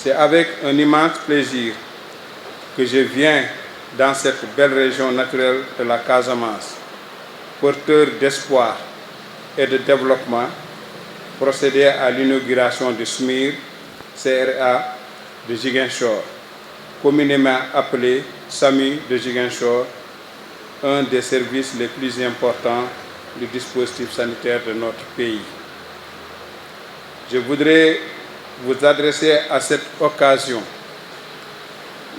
C'est avec un immense plaisir que je viens dans cette belle région naturelle de la Casamance, porteur d'espoir et de développement, procéder à l'inauguration du SMIR CRA de Ziguinchor, communément appelé SAMU de Ziguinchor, un des services les plus importants du dispositif sanitaire de notre pays. Je voudrais vous adresser à cette occasion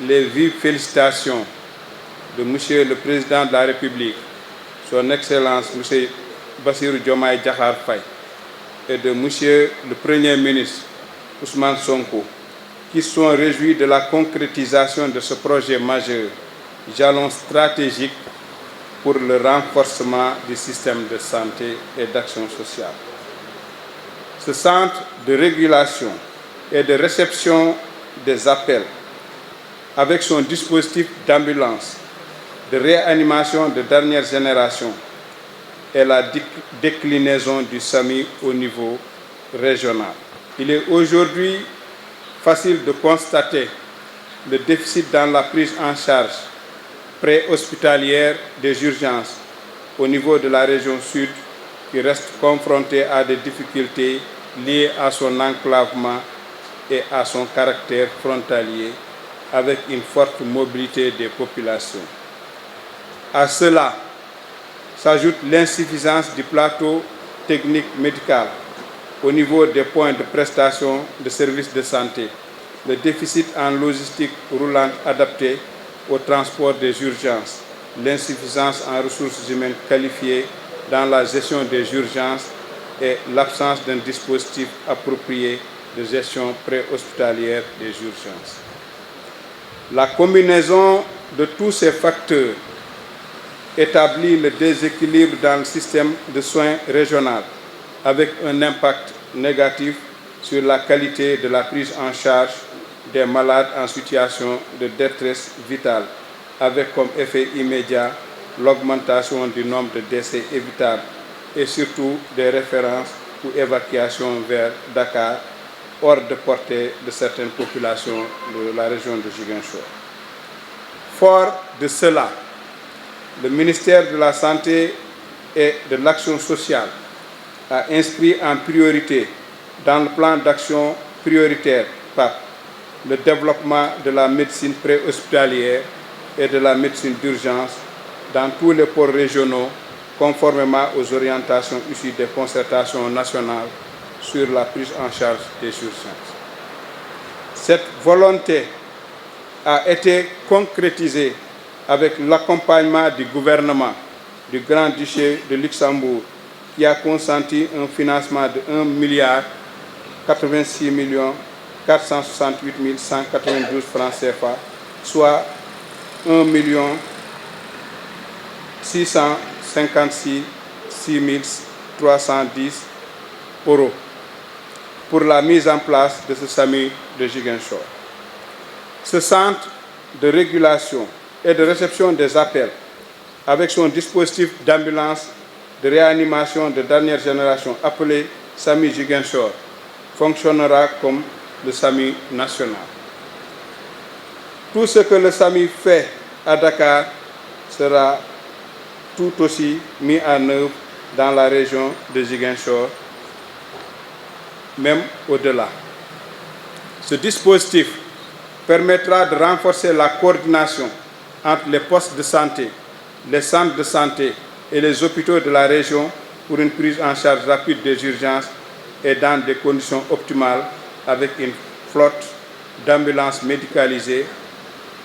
les vives félicitations de Monsieur le Président de la République, Son Excellence Monsieur Bassirou Diomaye Diakhar Faye, et de Monsieur le Premier ministre Ousmane Sonko, qui sont réjouis de la concrétisation de ce projet majeur, jalon stratégique pour le renforcement du système de santé et d'action sociale. Ce centre de régulation et de réception des appels, avec son dispositif d'ambulance, de réanimation de dernière génération et la déclinaison du SAMI au niveau régional. Il est aujourd'hui facile de constater le déficit dans la prise en charge préhospitalière des urgences au niveau de la région sud, qui reste confrontée à des difficultés liées à son enclavement et à son caractère frontalier, avec une forte mobilité des populations. À cela s'ajoute l'insuffisance du plateau technique médical au niveau des points de prestation de services de santé, le déficit en logistique roulante adaptée au transport des urgences, l'insuffisance en ressources humaines qualifiées dans la gestion des urgences et l'absence d'un dispositif approprié de gestion préhospitalière des urgences. La combinaison de tous ces facteurs établit le déséquilibre dans le système de soins régional, avec un impact négatif sur la qualité de la prise en charge des malades en situation de détresse vitale, avec comme effet immédiat l'augmentation du nombre de décès évitables et surtout des références ou évacuations vers Dakar, hors de portée de certaines populations de la région de Ziguinchor. Fort de cela, le ministère de la Santé et de l'Action sociale a inscrit en priorité dans le plan d'action prioritaire PAP le développement de la médecine préhospitalière et de la médecine d'urgence dans tous les pôles régionaux, conformément aux orientations issues des concertations nationales sur la prise en charge des urgences. Cette volonté a été concrétisée avec l'accompagnement du gouvernement du Grand-Duché de Luxembourg, qui a consenti un financement de 1,468,192 francs CFA, soit 1,656,310 € pour la mise en place de ce SAMU de Ziguinchor. Ce centre de régulation et de réception des appels, avec son dispositif d'ambulance de réanimation de dernière génération appelé SAMU Ziguinchor, fonctionnera comme le SAMU national. Tout ce que le SAMU fait à Dakar sera tout aussi mis en œuvre dans la région de Ziguinchor, même au-delà. Ce dispositif permettra de renforcer la coordination entre les postes de santé, les centres de santé et les hôpitaux de la région pour une prise en charge rapide des urgences et dans des conditions optimales, avec une flotte d'ambulances médicalisées,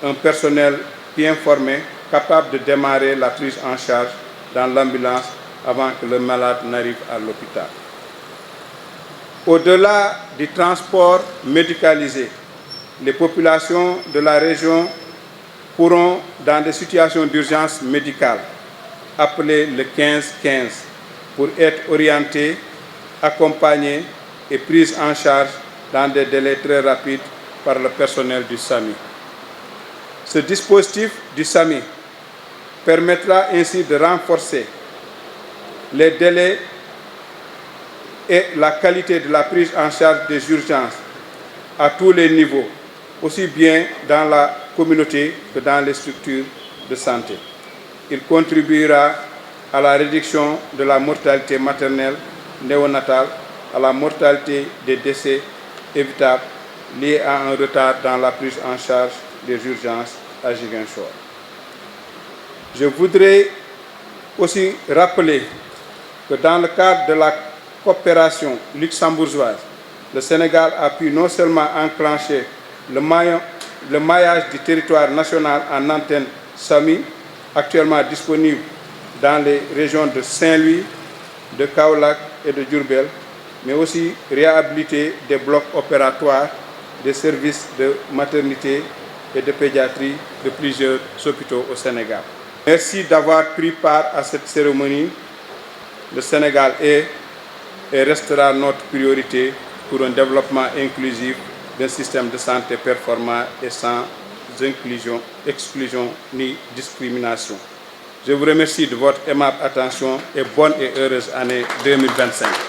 un personnel bien formé, capable de démarrer la prise en charge dans l'ambulance avant que le malade n'arrive à l'hôpital. Au-delà du transport médicalisé, les populations de la région pourront, dans des situations d'urgence médicale, appeler le 15-15 pour être orientées, accompagnées et prises en charge dans des délais très rapides par le personnel du SAMI. Ce dispositif du SAMI permettra ainsi de renforcer les délais et la qualité de la prise en charge des urgences à tous les niveaux, aussi bien dans la communauté que dans les structures de santé. Il contribuera à la réduction de la mortalité maternelle néonatale, à la mortalité des décès évitables liés à un retard dans la prise en charge des urgences à Ziguinchor. Je voudrais aussi rappeler que dans le cadre de la coopération luxembourgeoise, le Sénégal a pu non seulement enclencher le maillage du territoire national en antenne SAMI, actuellement disponible dans les régions de Saint-Louis, de Kaolack et de Diourbel, mais aussi réhabiliter des blocs opératoires des services de maternité et de pédiatrie de plusieurs hôpitaux au Sénégal. Merci d'avoir pris part à cette cérémonie. Le Sénégal est et restera notre priorité pour un développement inclusif d'un système de santé performant et sans exclusion ni discrimination. Je vous remercie de votre aimable attention et bonne et heureuse année 2025.